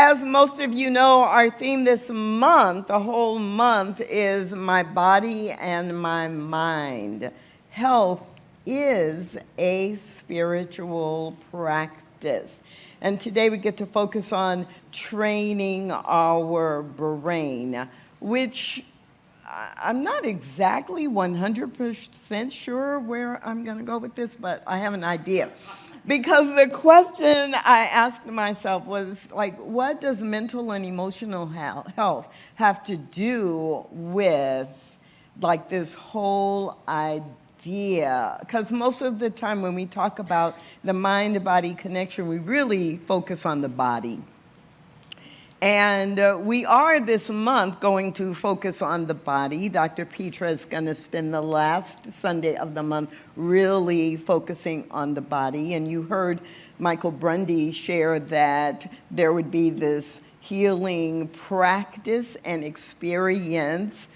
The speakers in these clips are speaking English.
as most of you know, our theme this month, the whole month, is my body and my mind. Health is a spiritual practice. And today we get to focus on training our brain, which I'm not exactly 100% sure where I'm going to go with this, but I have an idea. Because the question I asked myself was like, what does mental and emotional health have to do with like this whole idea? Because most of the time when we talk about the mind-body connection, we really focus on the body. And we are this month going to focus on the body. Dr. Petra is going to spend the last Sunday of the month really focusing on the body. And you heard Michael Brundy share that there would be this healing practice and experience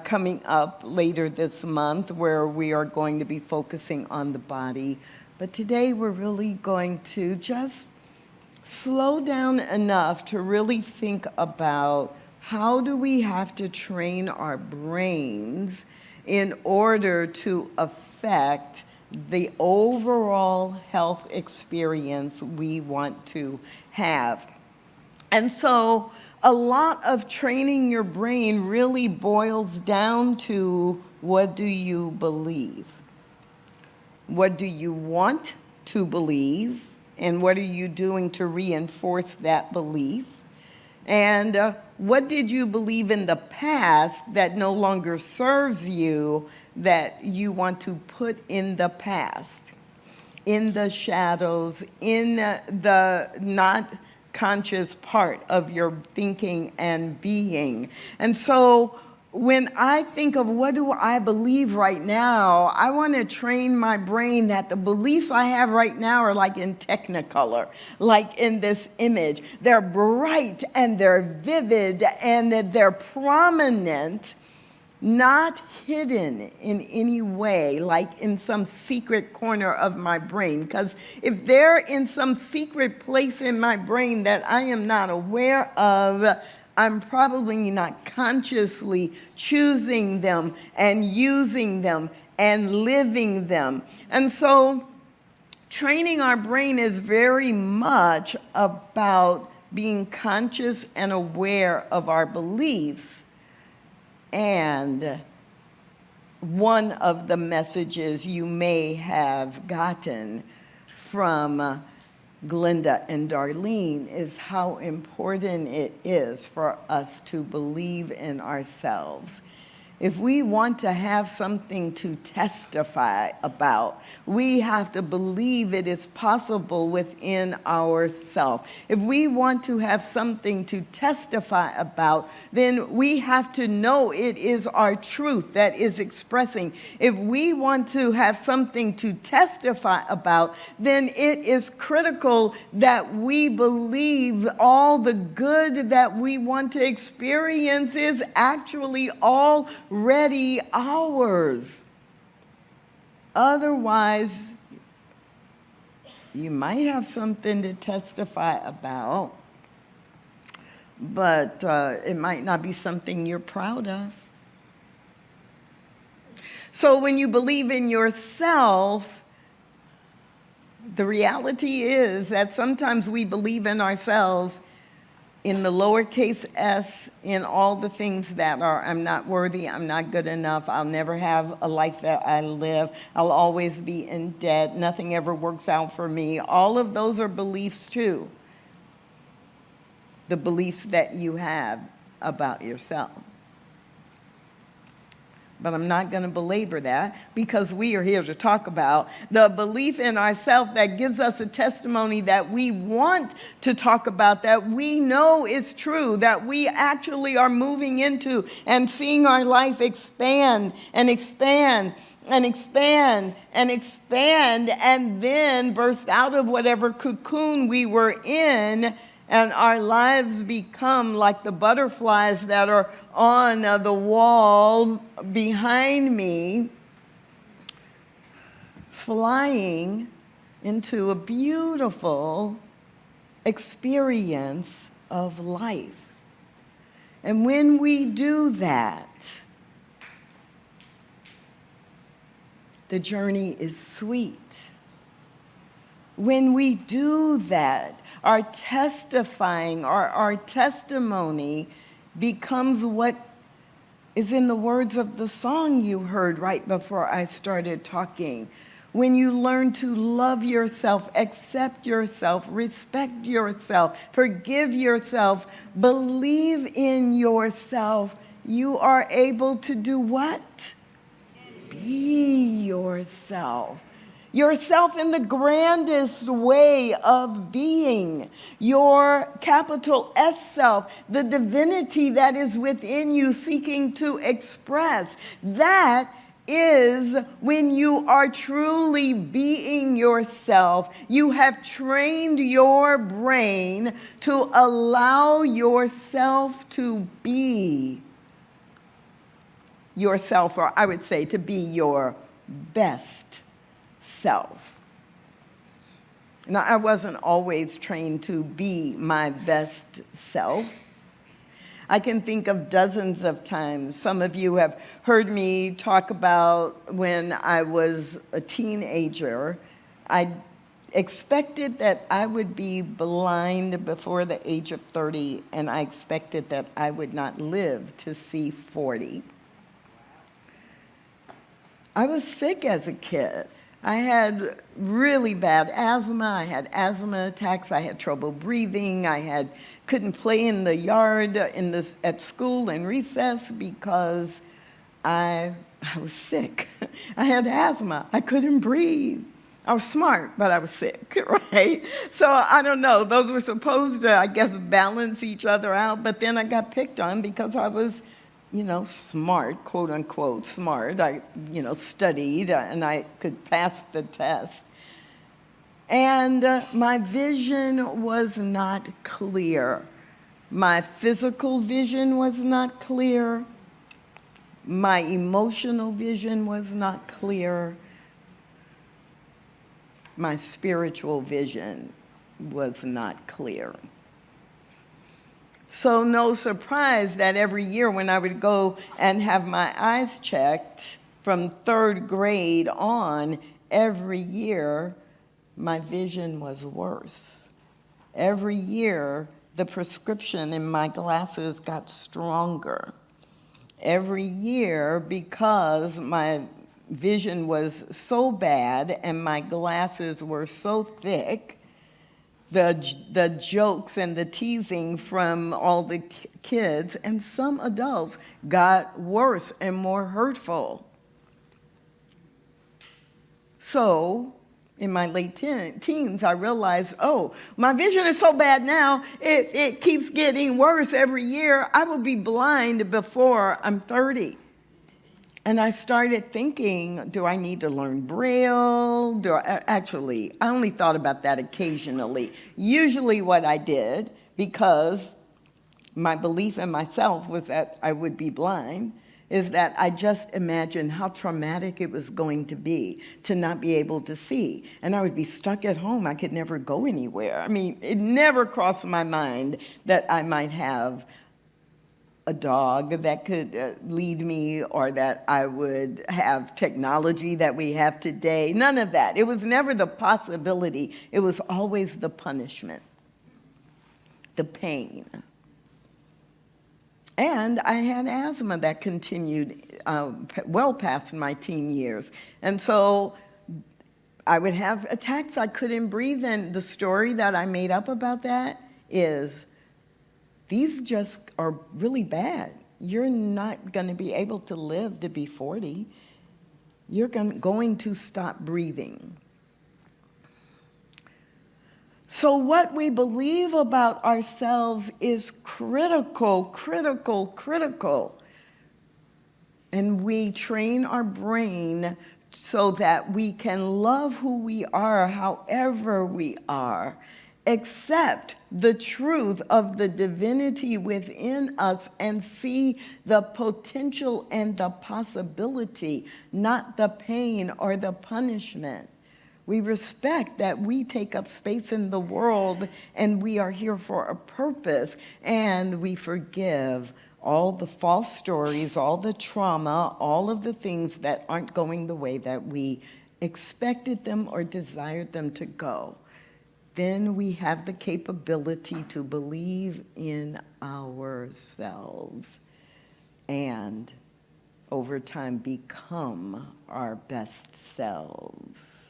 coming up later this month where we are going to be focusing on the body. But today we're really going to just slow down enough to really think about how do we have to train our brains in order to affect the overall health experience we want to have. And so a lot of training your brain really boils down to, what do you believe? What do you want to believe? And what are you doing to reinforce that belief? And what did you believe in the past that no longer serves you, that you want to put in the past, in the shadows, in the not conscious part of your thinking and being? And so when I think of what do I believe right now, I want to train my brain that the beliefs I have right now are like in Technicolor, like in this image. They're bright and they're vivid and they're prominent, not hidden in any way, like in some secret corner of my brain. Because if they're in some secret place in my brain that I am not aware of, I'm probably not consciously choosing them and using them and living them. And so training our brain is very much about being conscious and aware of our beliefs. And one of the messages you may have gotten from Glenda and Darlene is how important it is for us to believe in ourselves. If we want to have something to testify about, we have to believe it is possible within ourselves. If we want to have something to testify about, then we have to know it is our truth that is expressing. If we want to have something to testify about, then it is critical that we believe all the good that we want to experience is actually already ours. Otherwise, you might have something to testify about, but it might not be something you're proud of. So when you believe in yourself, the reality is that sometimes we believe in ourselves in the lowercase s, in all the things that are, I'm not worthy, I'm not good enough, I'll never have a life that I live, I'll always be in debt, nothing ever works out for me. All of those are beliefs too. The beliefs that you have about yourself. But I'm not going to belabor that because we are here to talk about the belief in ourselves that gives us a testimony that we want to talk about, that we know is true, that we actually are moving into and seeing our life expand and expand and expand and expand and then burst out of whatever cocoon we were in, and our lives become like the butterflies that are on the wall behind me, flying into a beautiful experience of life. And when we do that, the journey is sweet. When we do that, our testifying, our testimony becomes what is in the words of the song you heard right before I started talking. When you learn to love yourself, accept yourself, respect yourself, forgive yourself, believe in yourself, you are able to do what? Be yourself. Yourself in the grandest way of being. Your capital S self, the divinity that is within you seeking to express. That is when you are truly being yourself. You have trained your brain to allow yourself to be yourself, or I would say to be your best self. Now, I wasn't always trained to be my best self. I can think of dozens of times. Some of you have heard me talk about when I was a teenager. I expected that I would be blind before the age of 30, and I expected that I would not live to see 40. I was sick as a kid. I had really bad asthma. I had asthma attacks. I had trouble breathing. Couldn't play in the yard at school in recess because I was sick. I had asthma. I couldn't breathe. I was smart, but I was sick, right? So I don't know. Those were supposed to, I guess, balance each other out. But then I got picked on because I was smart, quote unquote, smart. I, studied and I could pass the test. And my vision was not clear. My physical vision was not clear. My emotional vision was not clear. My spiritual vision was not clear. So no surprise that every year when I would go and have my eyes checked from 3rd grade on, every year my vision was worse. Every year the prescription in my glasses got stronger. Every year, because my vision was so bad and my glasses were so thick, the jokes and the teasing from all the kids and some adults got worse and more hurtful. So in my late teens, I realized, my vision is so bad now, it keeps getting worse every year. I will be blind before I'm 30. And I started thinking, do I need to learn Braille? Actually, I only thought about that occasionally. Usually what I did, because my belief in myself was that I would be blind, is that I just imagined how traumatic it was going to be to not be able to see. And I would be stuck at home. I could never go anywhere. I mean, it never crossed my mind that I might have a dog that could lead me, or that I would have technology that we have today. None of that. It was never the possibility. It was always the punishment, the pain. And I had asthma that continued well past my teen years. And so I would have attacks I couldn't breathe. And the story that I made up about that is, these just are really bad. You're not going to be able to live to be 40. You're going to stop breathing. So what we believe about ourselves is critical, critical, critical. And we train our brain so that we can love who we are, however we are, accept the truth of the divinity within us and see the potential and the possibility, not the pain or the punishment. We respect that we take up space in the world and we are here for a purpose. And we forgive all the false stories, all the trauma, all of the things that aren't going the way that we expected them or desired them to go. Then we have the capability to believe in ourselves and over time become our best selves.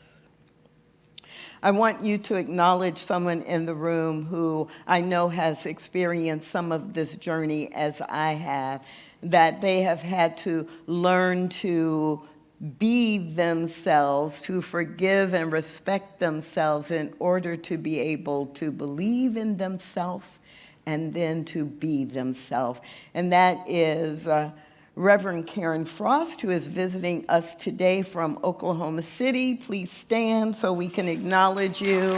I want you to acknowledge someone in the room who I know has experienced some of this journey as I have, that they have had to learn to be themselves, to forgive and respect themselves in order to be able to believe in themselves and then to be themselves. And that is Reverend Karen Frost, who is visiting us today from Oklahoma City. Please stand so we can acknowledge you.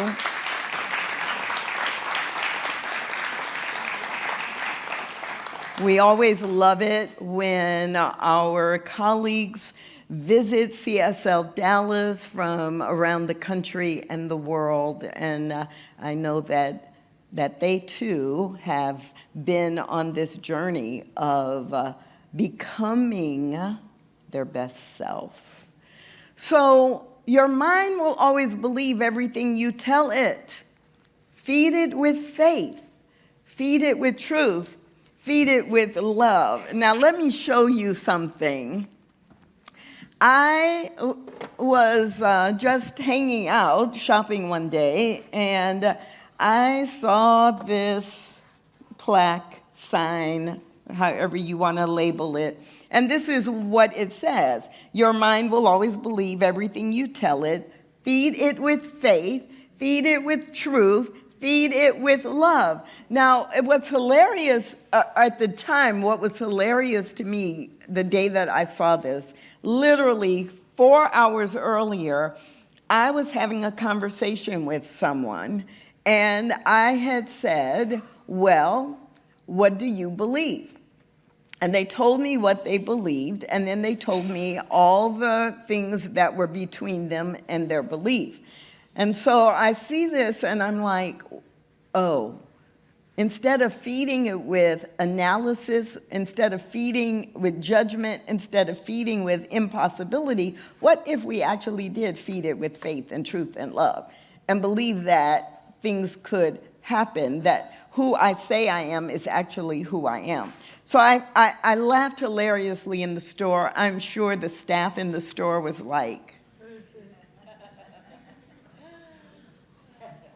We always love it when our colleagues visit CSLDallas from around the country and the world. And I know that they too have been on this journey of becoming their best self. So your mind will always believe everything you tell it. Feed it with faith. Feed it with truth. Feed it with love. Now let me show you something. I was just hanging out, shopping one day, and I saw this plaque, sign, however you want to label it. And this is what it says. Your mind will always believe everything you tell it. Feed it with faith. Feed it with truth. Feed it with love. Now, what's hilarious at the time, what was hilarious to me the day that I saw this, literally 4 hours earlier, I was having a conversation with someone, and I had said, well, what do you believe? And they told me what they believed, and then they told me all the things that were between them and their belief. And so I see this, and I'm like, oh, instead of feeding it with analysis, instead of feeding with judgment, instead of feeding with impossibility, what if we actually did feed it with faith and truth and love and believe that things could happen, that who I say I am is actually who I am? So I laughed hilariously in the store. I'm sure the staff in the store was like,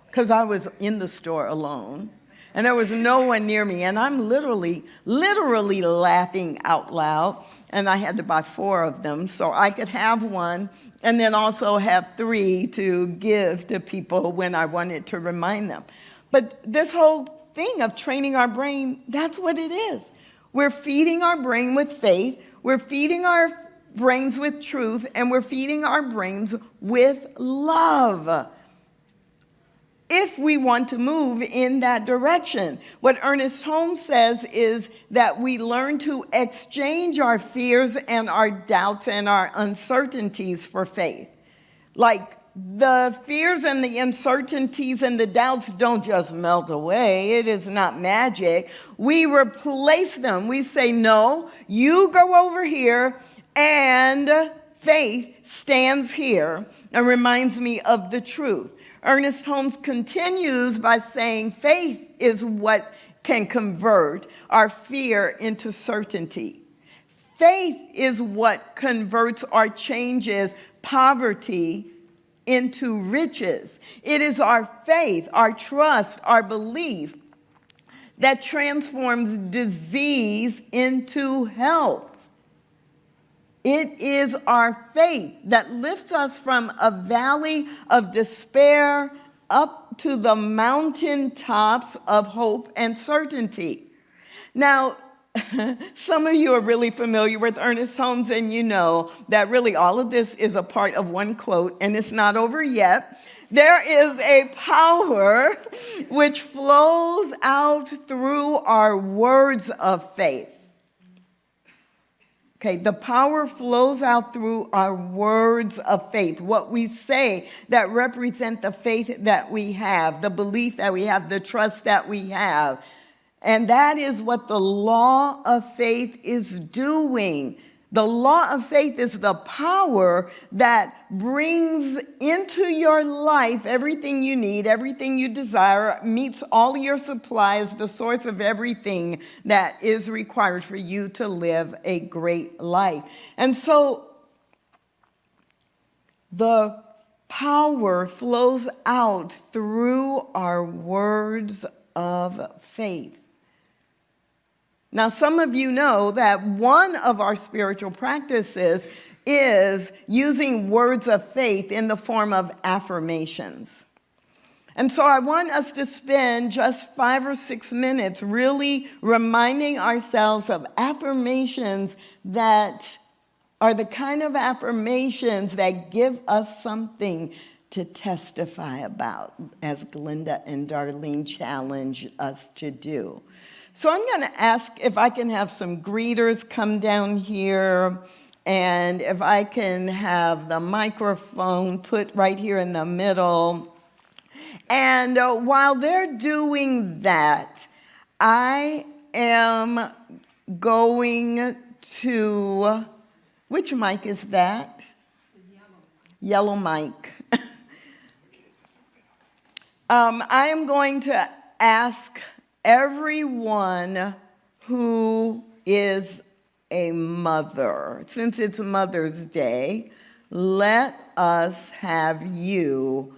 because I was in the store alone. And there was no one near me, and I'm literally laughing out loud. And I had to buy 4 of them so I could have one and then also have 3 to give to people when I wanted to remind them. But this whole thing of training our brain, that's what it is. We're feeding our brain with faith, we're feeding our brains with truth, and we're feeding our brains with love, if we want to move in that direction. What Ernest Holmes says is that we learn to exchange our fears and our doubts and our uncertainties for faith. Like the fears and the uncertainties and the doubts don't just melt away. It is not magic. We replace them. We say, no, you go over here, and faith stands here and reminds me of the truth. Ernest Holmes continues by saying faith is what can convert our fear into certainty. Faith is what converts or changes poverty into riches. It is our faith, our trust, our belief that transforms disease into health. It is our faith that lifts us from a valley of despair up to the mountaintops of hope and certainty. Now, some of you are really familiar with Ernest Holmes, and you know that really all of this is a part of one quote, and it's not over yet. There is a power which flows out through our words of faith. Okay, the power flows out through our words of faith, what we say that represent the faith that we have, the belief that we have, the trust that we have. And that is what the law of faith is doing. The law of faith is the power that brings into your life everything you need, everything you desire, meets all your supplies, the source of everything that is required for you to live a great life. And so the power flows out through our words of faith. Now, some of you know that one of our spiritual practices is using words of faith in the form of affirmations. And so I want us to spend just 5 or 6 minutes really reminding ourselves of affirmations that are the kind of affirmations that give us something to testify about, as Glenda and Darlene challenge us to do. So I'm going to ask if I can have some greeters come down here, and if I can have the microphone put right here in the middle. And while they're doing that, I am going to, which mic is that? The yellow mic. I am going to ask everyone who is a mother, since it's Mother's Day, let us have you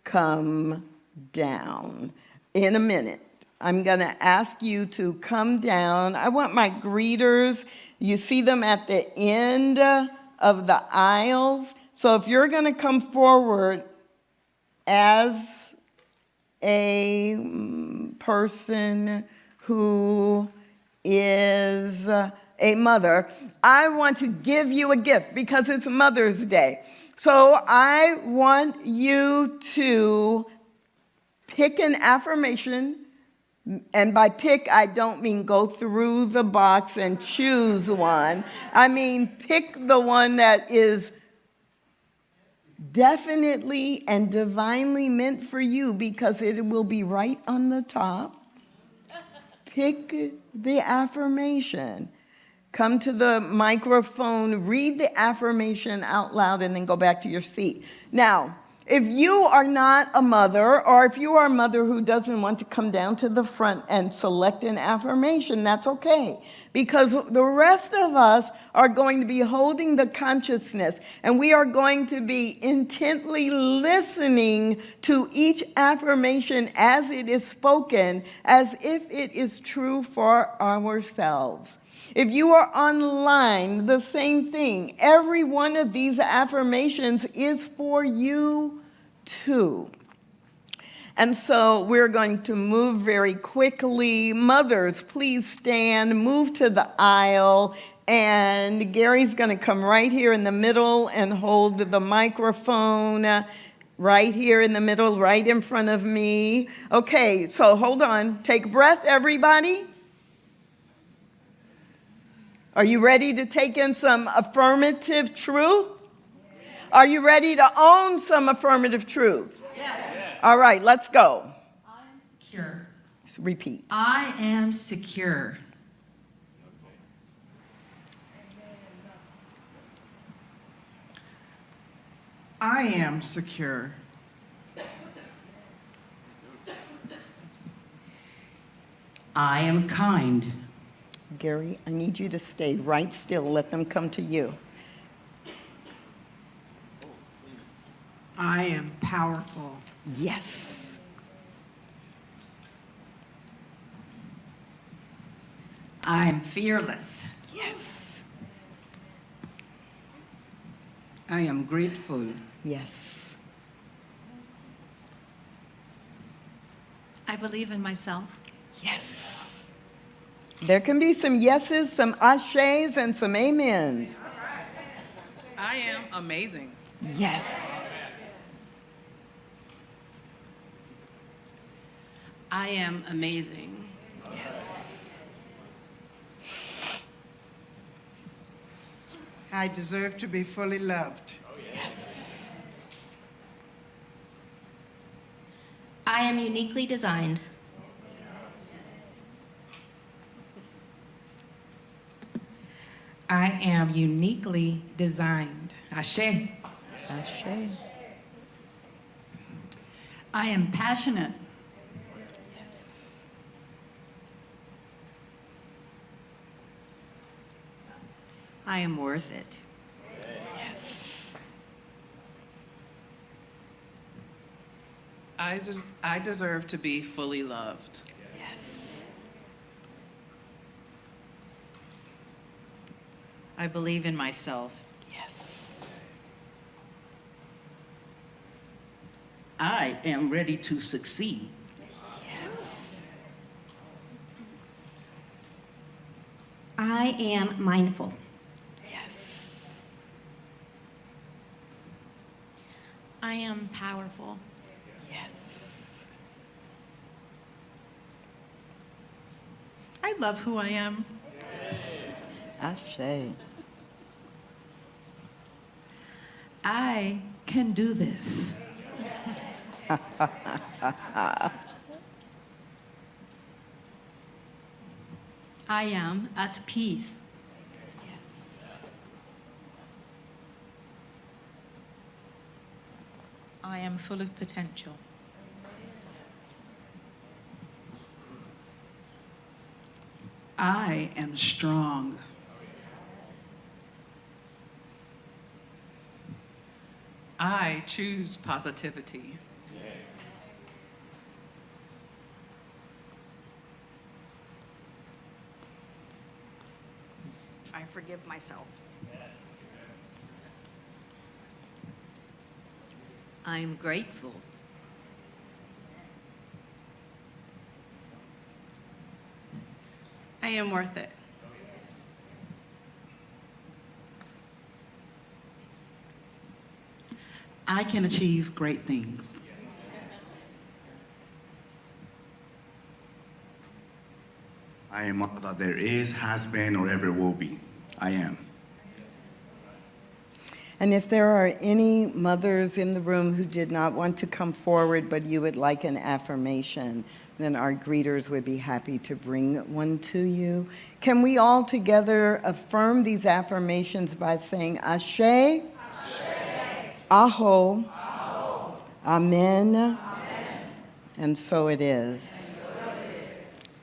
come down in a minute. I'm going to ask you to come down. I want my greeters, you see them at the end of the aisles. So if you're going to come forward as a person who is a mother, I want to give you a gift because it's Mother's Day. So I want you to pick an affirmation, and by pick, I don't mean go through the box and choose one. I mean pick the one that is definitely and divinely meant for you, because it will be right on the top. Pick the affirmation. Come to the microphone, read the affirmation out loud, and then go back to your seat. Now, if you are not a mother, or if you are a mother who doesn't want to come down to the front and select an affirmation, that's okay. Because the rest of us are going to be holding the consciousness, and we are going to be intently listening to each affirmation as it is spoken, as if it is true for ourselves. If you are online, the same thing. Every one of these affirmations is for you too. And so we're going to move very quickly. Mothers, please stand, move to the aisle, and Gary's going to come right here in the middle and hold the microphone right here in the middle, right in front of me. Okay, so hold on. Take a breath, everybody. Are you ready to take in some affirmative truth? Are you ready to own some affirmative truth? Yes. All right, let's go. I am secure. Repeat. I am secure. I am secure. I am kind. Gary, I need you to stay right still. Let them come to you. I am powerful. Yes. I am fearless. Yes. I am grateful. Yes. I believe in myself. Yes. There can be some yeses, some ashes, and some amens. I am amazing. Yes. I am amazing. Yes. I deserve to be fully loved. I am uniquely designed. I am uniquely designed. Ashe. Ashe. I am passionate. I am worth it. I deserve to be fully loved. I believe in myself. I am ready to succeed. I am mindful. I am powerful. I love who I am. Ashe. I can do this. I am at peace. I am full of potential. I am strong. I choose positivity. I forgive myself. I'm grateful. I am worth it. I can achieve great things. I am all that there is, has been, or ever will be. I am. And if there are any mothers in the room who did not want to come forward, but you would like an affirmation, then our greeters would be happy to bring one to you. Can we all together affirm these affirmations by saying Ashe, Ashe. Aho, Aho. Amen. Amen, and so it is.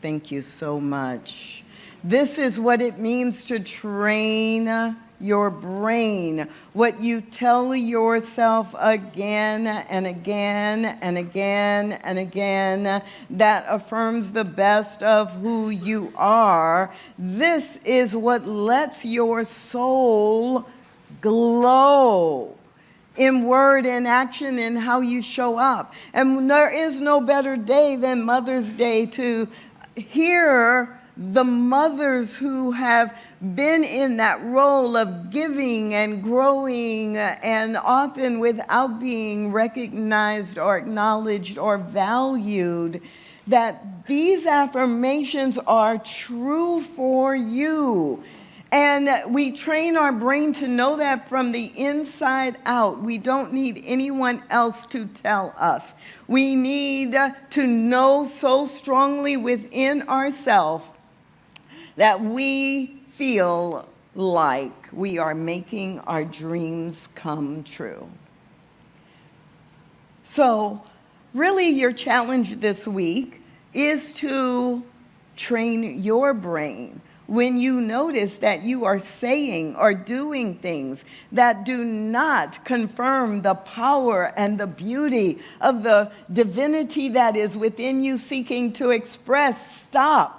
Thank you so much. This is what it means to train your brain. What you tell yourself again and again and again and again that affirms the best of who you are. This is what lets your soul glow in word and action and how you show up. And there is no better day than Mother's Day to hear the mothers who have been in that role of giving and growing and often without being recognized or acknowledged or valued, that these affirmations are true for you. And we train our brain to know that from the inside out. We don't need anyone else to tell us. We need to know so strongly within ourselves that we feel like we are making our dreams come true. So, really, your challenge this week is to train your brain. When you notice that you are saying or doing things that do not confirm the power and the beauty of the divinity that is within you seeking to express, stop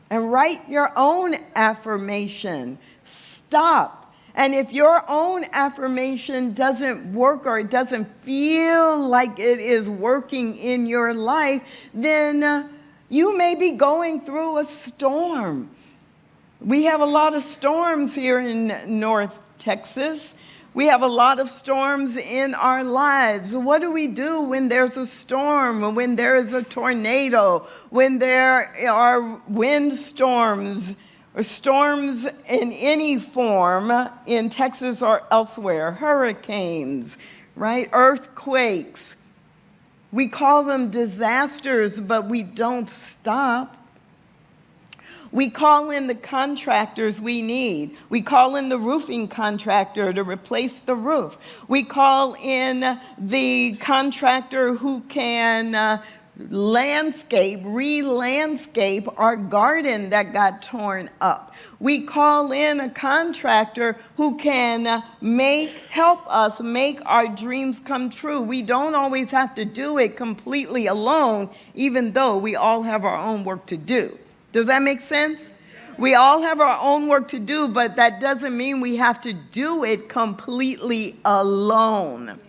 and write your own affirmation. Stop. And if your own affirmation doesn't work or it doesn't feel like it is working in your life, then you may be going through a storm. We have a lot of storms here in North Texas. We have a lot of storms in our lives. What do we do when there's a storm, when there is a tornado, when there are windstorms? or storms in any form in Texas or elsewhere, hurricanes, right? Earthquakes. We call them disasters, but we don't stop. We call in the contractors we need. We call in the roofing contractor to replace the roof. We call in the contractor who can re-landscape our garden that got torn up. We call in a contractor who can help us make our dreams come true. We don't always have to do it completely alone, even though we all have our own work to do. Does that make sense? We all have our own work to do, but that doesn't mean we have to do it completely alone.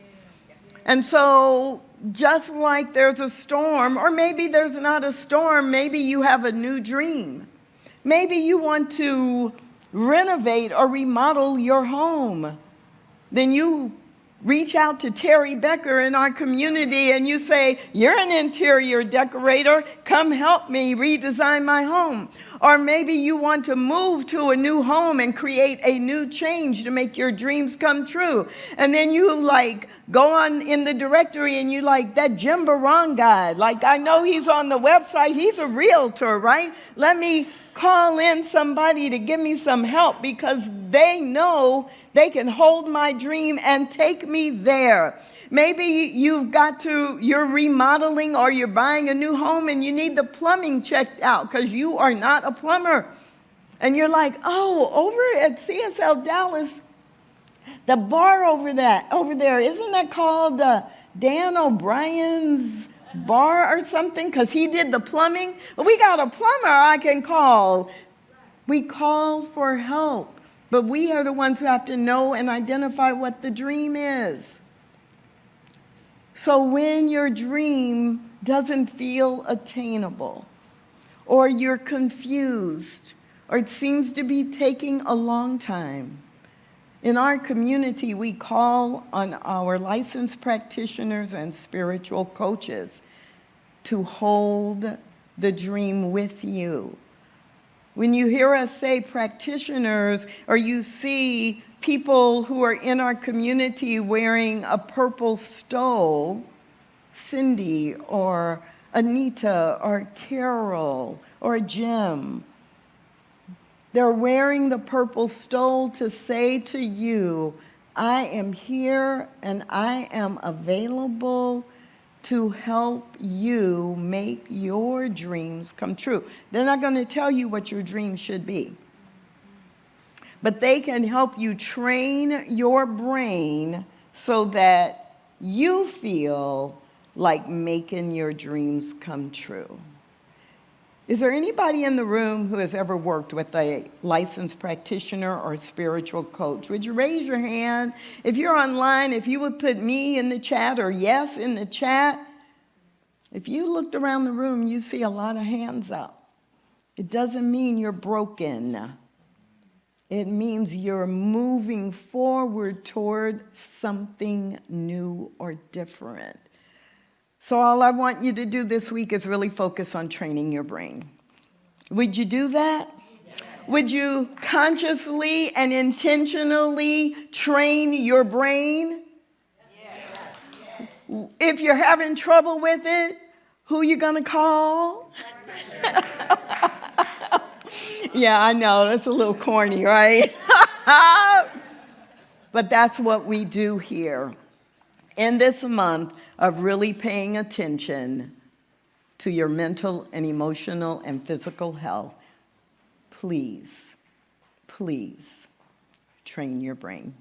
And so, just like there's a storm, or maybe there's not a storm, maybe you have a new dream. Maybe you want to renovate or remodel your home. Then you reach out to Terry Becker in our community and you say, you're an interior decorator, come help me redesign my home. Or maybe you want to move to a new home and create a new change to make your dreams come true. And then you go on in the directory and you that Jim Barron guy, I know he's on the website, he's a realtor, right? Let me call in somebody to give me some help because they know they can hold my dream and take me there. Maybe you're remodeling or you're buying a new home and you need the plumbing checked out because you are not a plumber. And you're over at CSLDallas, the bar over there, isn't that called Dan O'Brien's bar or something? Because he did the plumbing. We got a plumber I can call. We call for help. But we are the ones who have to know and identify what the dream is. So when your dream doesn't feel attainable, or you're confused, or it seems to be taking a long time, in our community, we call on our licensed practitioners and spiritual coaches to hold the dream with you. When you hear us say practitioners, or you see people who are in our community wearing a purple stole, Cindy or Anita or Carol or Jim, they're wearing the purple stole to say to you, I am here and I am available to help you make your dreams come true. They're not going to tell you what your dream should be, but they can help you train your brain so that you feel like making your dreams come true. Is there anybody in the room who has ever worked with a licensed practitioner or spiritual coach? Would you raise your hand? If you're online, if you would put me in the chat or yes in the chat. If you looked around the room, you see a lot of hands up. It doesn't mean you're broken. It means you're moving forward toward something new or different. So all I want you to do this week is really focus on training your brain. Would you do that? Yes. Would you consciously and intentionally train your brain? Yes. Yes. If you're having trouble with it, who you gonna call? Yeah, I know, that's a little corny, right? But that's what we do here. In this month of really paying attention to your mental and emotional and physical health, please, please train your brain.